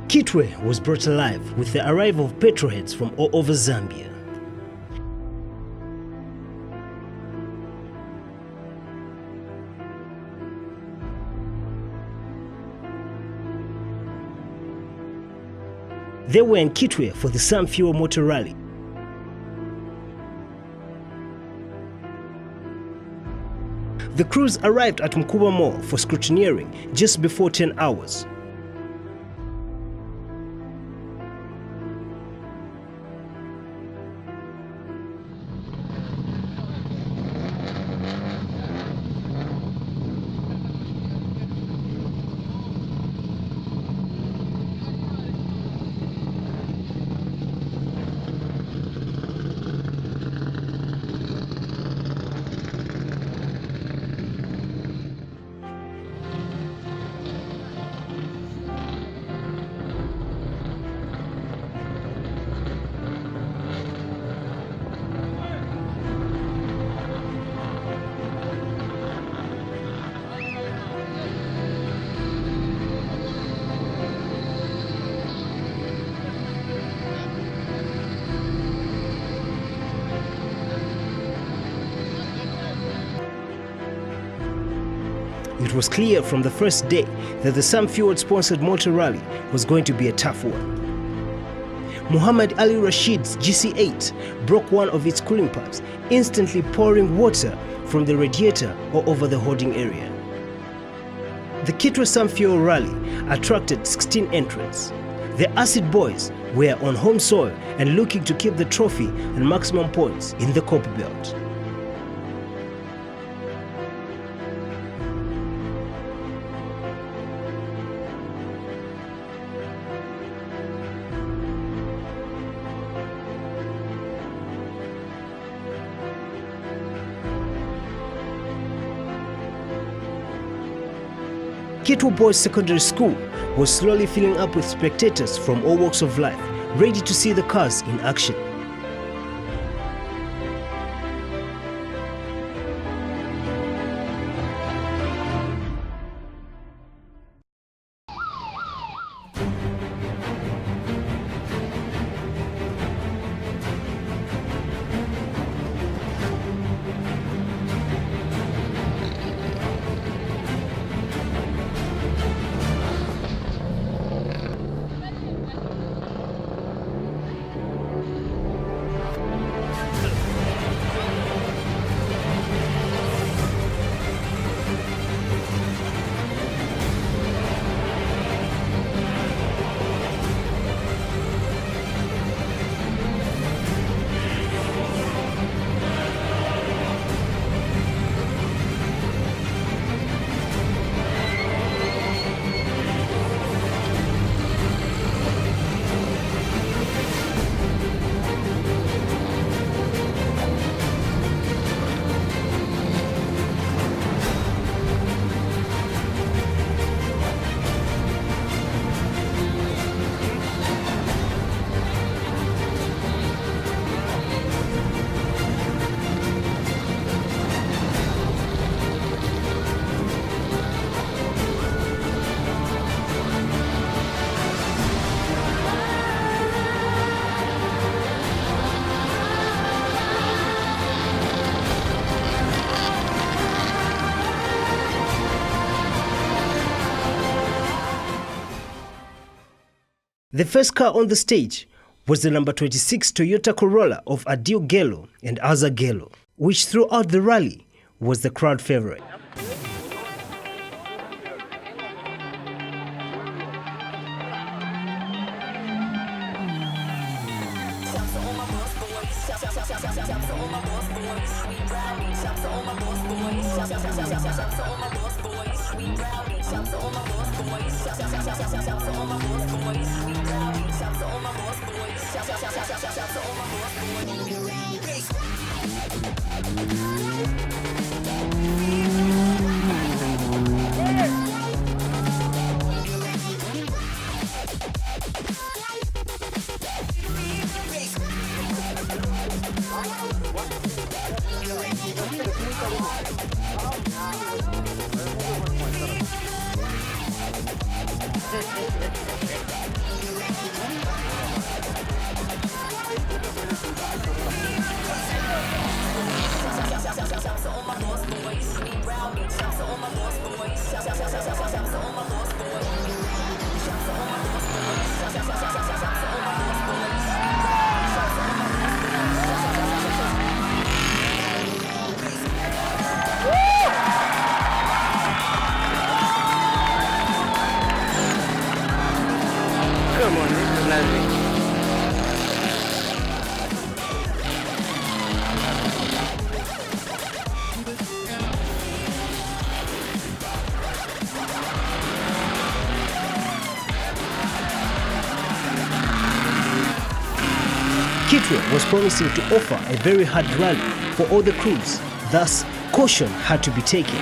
Kitwe was brought alive with the arrival of petrolheads from all over Zambia. They were in Kitwe for the Samfuel Motor Rally. The crews arrived at Mkuba Mall for scrutineering just before 10 hours. It was clear from the first day that the Samfuel-sponsored motor rally was going to be a tough one. Muhammad Ali Rashid's GC8 broke one of its cooling pipes, instantly pouring water from the radiator all over the holding area. The Kitwe Samfuel Rally attracted 16 entrants. The Acid Boys were on home soil and looking to keep the trophy and maximum points in the Copper Belt. Kitwe Boys Secondary School was slowly filling up with spectators from all walks of life, ready to see the cars in action. The first car on the stage was the number 26 Toyota Corolla of Adio Gelo and Aza Gelo, which throughout the rally was the crowd favorite. Kitwe was promising to offer a very hard rally for all the crews, thus caution had to be taken.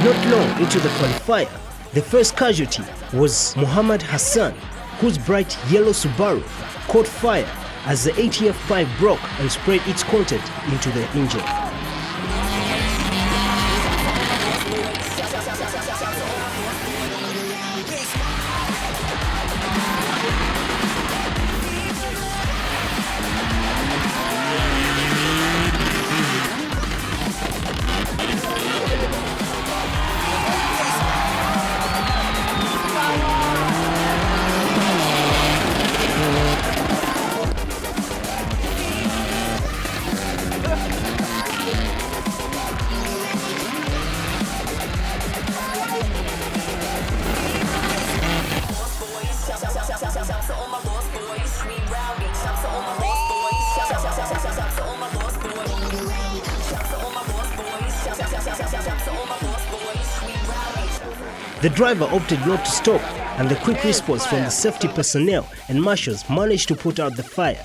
Not long into the qualifier, the first casualty was Muhammad Hassan, whose bright yellow Subaru caught fire as the ATF pipe broke and sprayed its content into the engine. The driver opted not to stop, and the quick response from the safety personnel and marshals managed to put out the fire.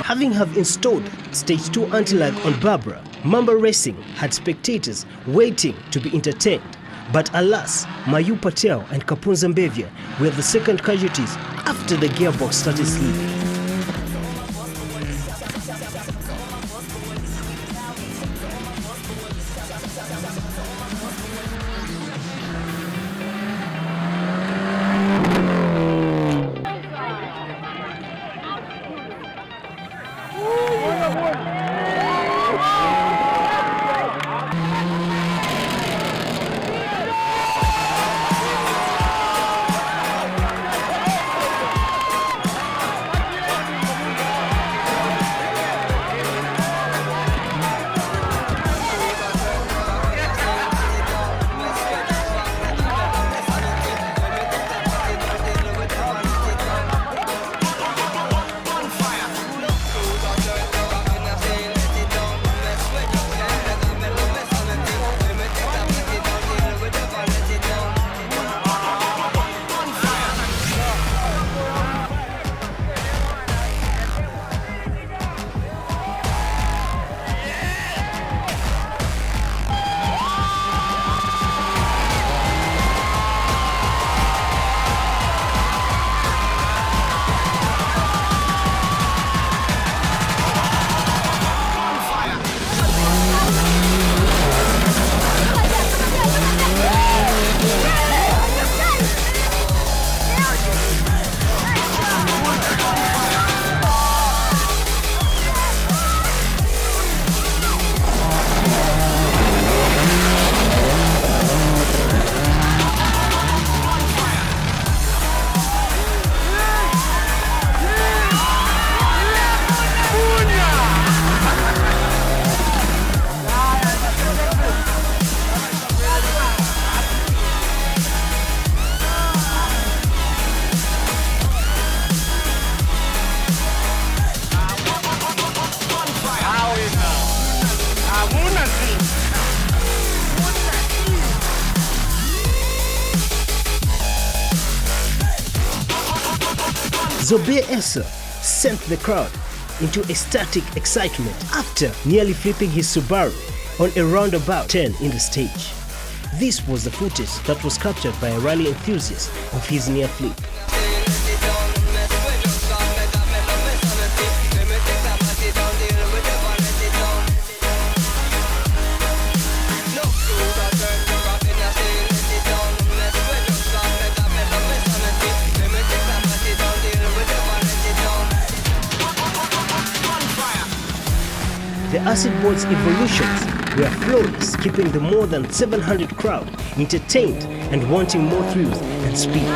Having installed Stage 2 anti-lag on Barbara, Mamba Racing had spectators waiting to be entertained. But alas, Mayu Patel and Kapunza Mbevia were the second casualties after the gearbox started sleeping. Zobe Essa sent the crowd into ecstatic excitement after nearly flipping his Subaru on a roundabout turn in the stage. This was the footage that was captured by a rally enthusiast of his near flip. The acid board's evolutions were flawless, keeping the more than 700 crowd entertained and wanting more thrills and speed.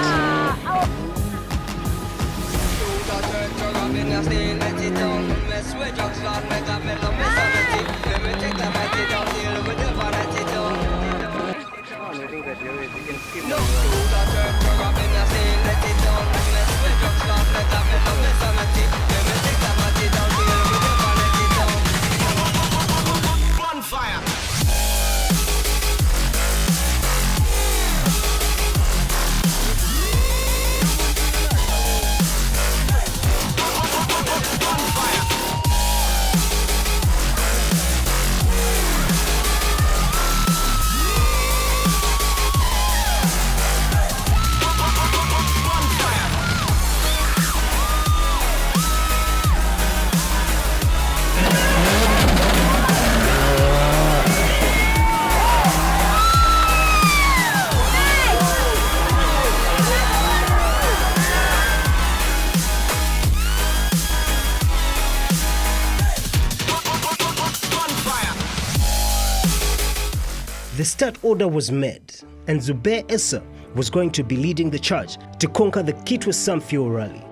The start order was made, and Zubair Essa was going to be leading the charge to conquer the Kitwe Samfuel Rally.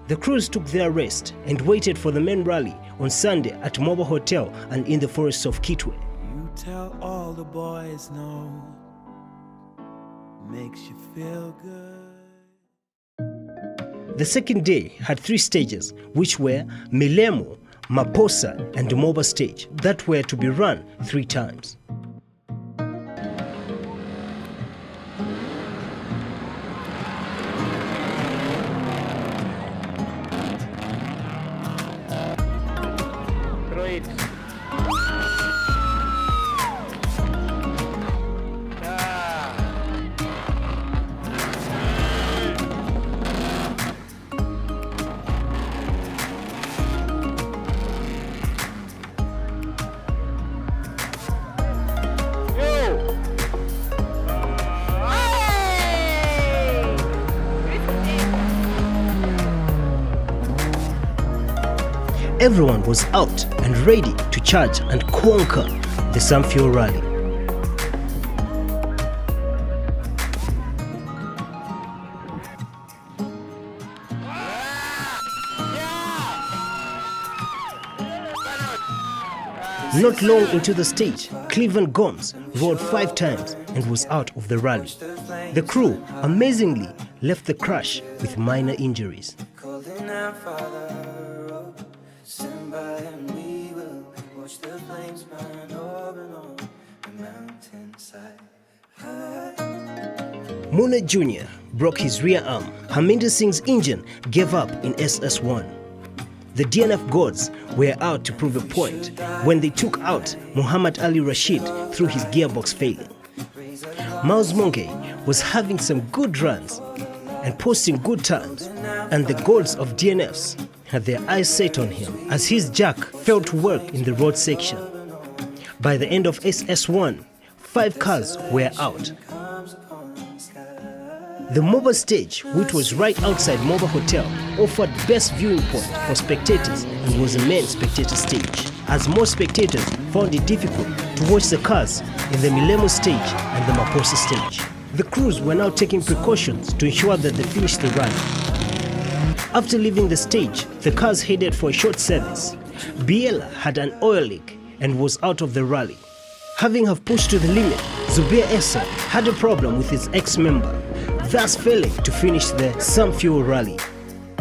The crews took their rest and waited for the main rally on Sunday at Mobile Hotel and in the forests of Kitwe. You tell all the boys no, makes you feel good. The second day had 3 stages, which were Milemo, Maposa and the Moba stage that were to be run 3 times. Everyone was out and ready to charge and conquer the Samfuel Rally. Not long into the stage, Cleveland Gomes roared 5 times and was out of the rally. The crew, amazingly, left the crash with minor injuries. Muna Jr. broke his rear arm. Harminder Singh's engine gave up in SS1. The DNF gods were out to prove a point when they took out Muhammad Ali Rashid through his gearbox failing. Miles Monge was having some good runs and posting good times, and the gods of DNFs had their eyes set on him as his jack failed to work in the road section. By the end of SS1, 5 cars were out. The Moba stage, which was right outside Moba Hotel, offered best viewing point for spectators and was a main spectator stage, as most spectators found it difficult to watch the cars in the Milemo stage and the Maposa stage. The crews were now taking precautions to ensure that they finished the run. After leaving the stage, the cars headed for a short service. Biela had an oil leak and was out of the rally. Having have pushed to the limit, Zubair Essa had a problem with his ex-member, thus failing to finish the Samfuel Rally.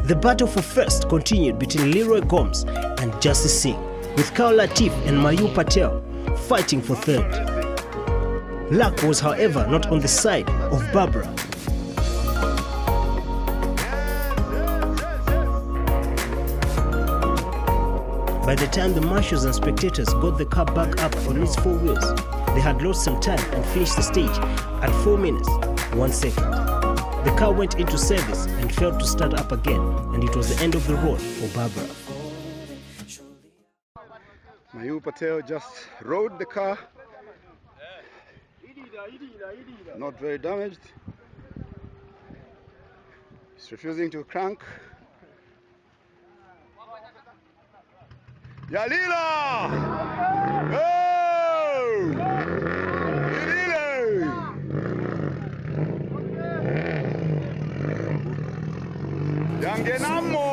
The battle for first continued between Leroy Gomes and Justice Singh, with Kyle Latif and Mayu Patel fighting for third. Luck was, however, not on the side of Barbara. By the time the marshals and spectators got the car back up on its 4 wheels, they had lost some time and finished the stage at 4 minutes, 1 second. The car went into service and failed to start up again, and it was the end of the road for Barbara. Mayu Patel just rode the car, not very damaged. It's refusing to crank. Yalila! Oh! Yalila! Yangenamo!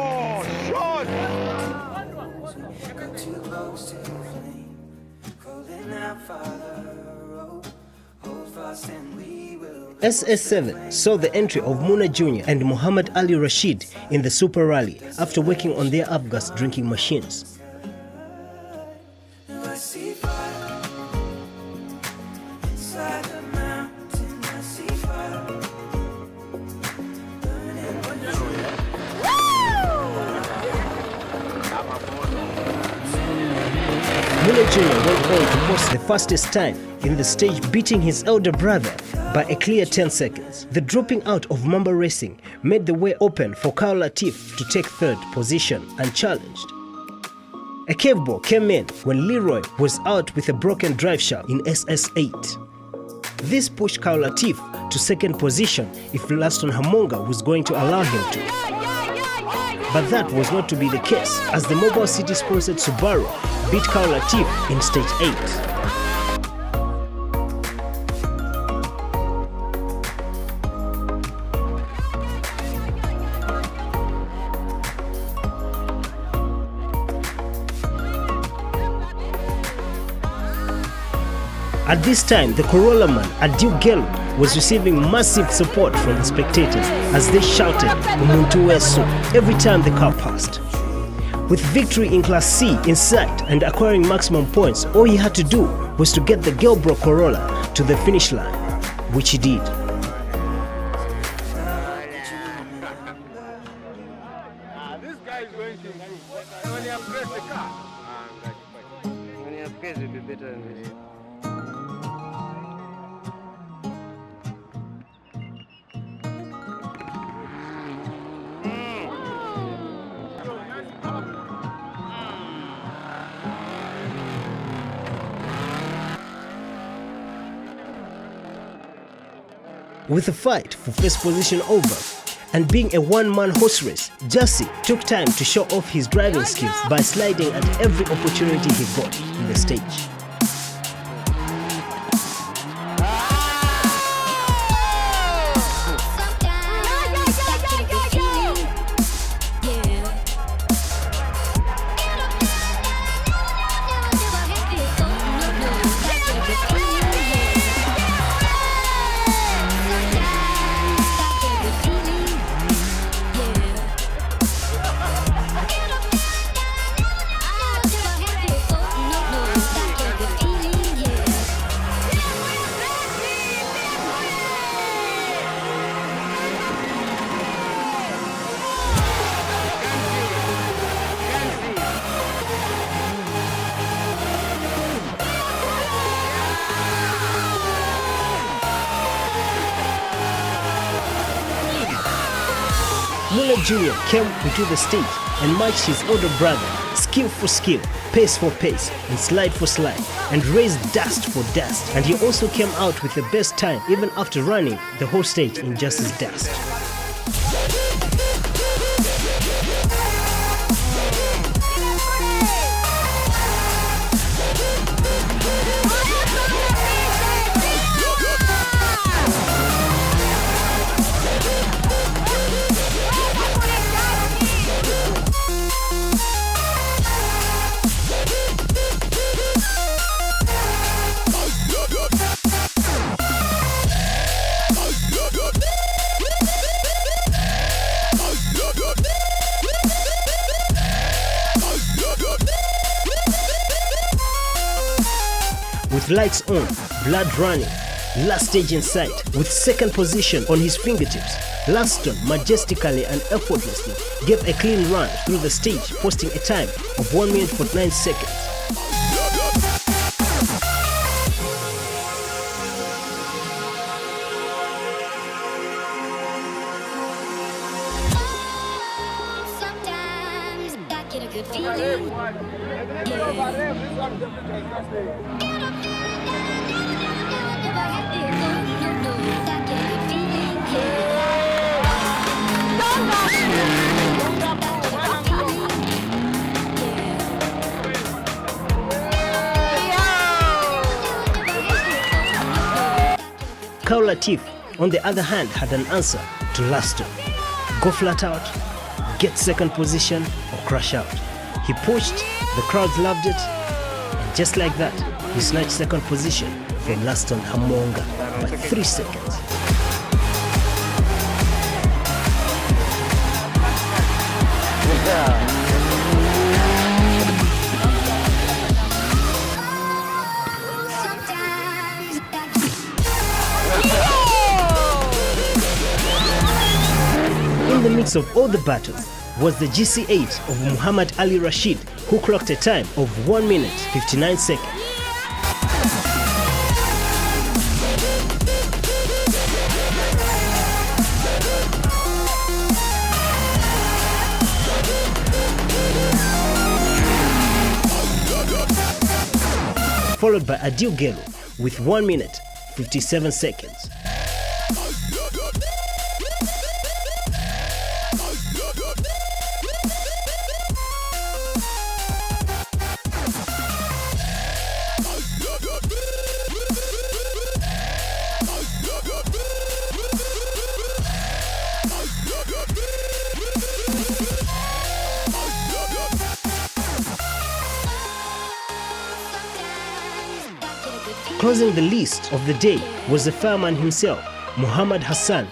Shot! Too close to the flame, calling out Father, hold fast and we will. SS7 saw the entry of Muna Jr. and Muhammad Ali Rashid in the Super Rally after working on their Abgas drinking machines. I see fire inside the mountain. I see fire burning. Muna Jr. went on to post the fastest time in the stage, beating his elder brother by a clear 10 seconds. The dropping out of Mamba Racing made the way open for Kyle Latif to take third position unchallenged. A caveball came in when Leroy was out with a broken drive shaft in SS8. This pushed Kyle Latif to second position if Laston Hamonga was going to allow him to. But that was not to be the case, as the Mobile City sponsored Subaru beat Kyle Latif in stage 8. At this time, the Corolla man, Adil Gelu, was receiving massive support from the spectators as they shouted "Umuntu Wesu" every time the car passed. With victory in Class C in sight and acquiring maximum points, all he had to do was to get the Gelbro Corolla to the finish line, which he did. This guy is going to improve. When you upgrade the car. When you upgrade, it will be better than this. With the fight for first position over, and being a one-man horse race, Jassy took time to show off his driving skills by sliding at every opportunity he got in the stage. Muna Jr. came into the stage and matched his older brother, skill for skill, pace for pace, and slide for slide, and raised dust for dust. And he also came out with the best time even after running the whole stage in just his dust. With lights on, blood running, last stage in sight, with second position on his fingertips, Laston majestically and effortlessly gave a clean run through the stage, posting a time of 1 minute 49 seconds. Sometimes I get a good feeling. Kyle Latif, on the other hand, had an answer to Laston. Go flat out, get second position, or crash out. He pushed, the crowds loved it, and just like that, he snatched second position from Laston Hamonga by 3 seconds. In the midst of all the battles was the GC8 of Muhammad Ali Rashid, who clocked a time of 1 minute 59 seconds. Followed by Adil Gelo with 1 minute 57 seconds. Closing the list of the day was the fireman himself, Muhammad Hassan.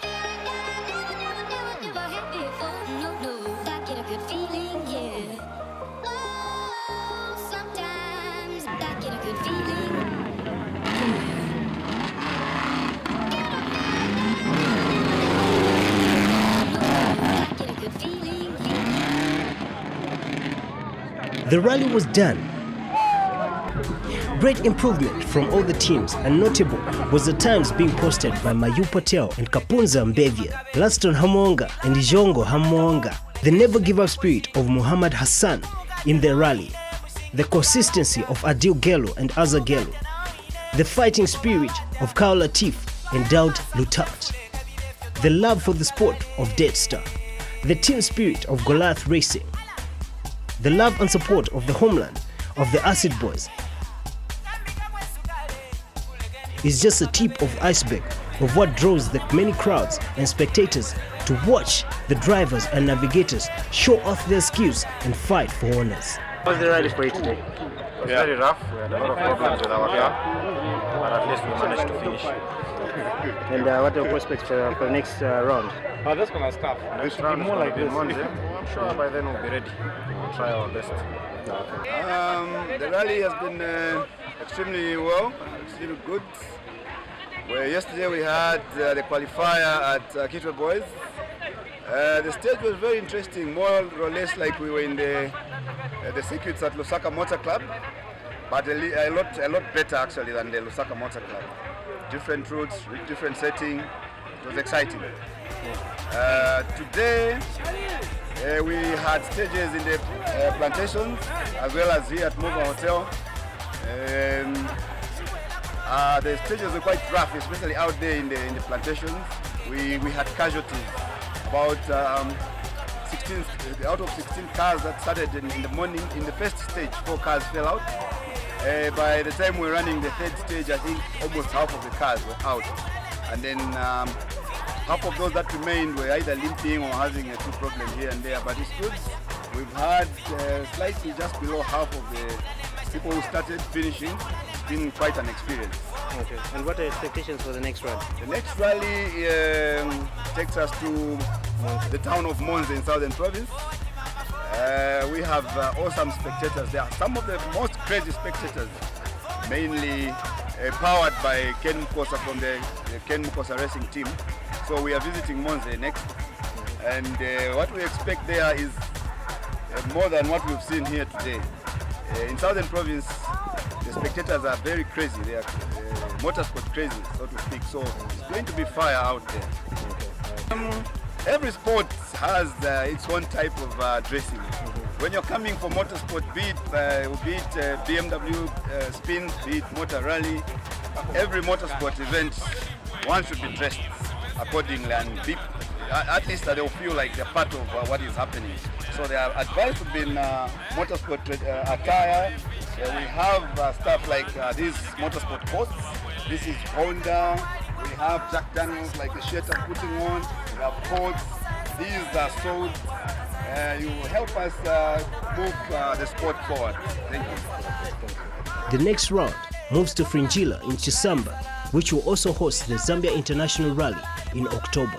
The rally was done. Great improvement from all the teams, and notable was the times being posted by Mayu Patel and Kapunza Mbevia, Laston Hamonga and Ijongo Hamonga. The never give up spirit of Muhammad Hassan in the rally, the consistency of Adil Gelo and Azza Gelo, the fighting spirit of Kyle Latif and Daud Lutat, the love for the sport of Dead Star, the team spirit of Goliath Racing, the love and support of the homeland of the Acid Boys is just a tip of the iceberg of what draws the many crowds and spectators to watch the drivers and navigators show off their skills and fight for honors. How was the rally for you today? It was very rough. We had a lot of problems with our car, but at least we managed to finish. And what are your prospects for the next round? Oh, that's gonna stop. Next round is going to be Monday. I'm sure by then we'll be ready. We'll try our best. The rally has been extremely well, extremely good. Where yesterday we had the qualifier at Kitwe Boys. The stage was very interesting, more or less like we were in the circuits at Lusaka Motor Club, but a lot better actually than the Lusaka Motor Club. Different routes, different setting. It was exciting. Today we had stages in the plantations as well as here at Mova Hotel. The stages were quite rough, especially out there in the plantations. We had casualties. About 16 out of 16 cars that started in the morning. In the first stage, 4 cars fell out. By the time we were running the third stage, I think almost half of the cars were out. And then half of those that remained were either limping or having a foot problem here and there. But it's good. We've had slightly just below half of the people who started finishing. It's been quite an experience. Okay. And what are your expectations for the next rally? The next rally takes us to the town of Monze in Southern Province. We have awesome spectators there. Some of the most crazy spectators, mainly powered by Ken Mukosa from the Ken Mukosa racing team. So we are visiting Monze next. And what we expect there is more than what we've seen here today. In Southern Province, the spectators are very crazy. They are motorsport crazy, so to speak. So it's going to be fire out there. Every sport has its own type of dressing. When you're coming for motorsport, be it BMW spin, be it motor rally, every motorsport event, one should be dressed accordingly and be, at least they'll feel like they're part of what is happening. So they are advised to be in motorsport attire. We have stuff like these motorsport coats. This is Honda. We have Jack Daniels like the shirt I'm putting on. We have coats. These are sold. You help us move the sport forward. Thank you. The next round moves to Fringilla in Chisamba, which will also host the Zambia International Rally in October.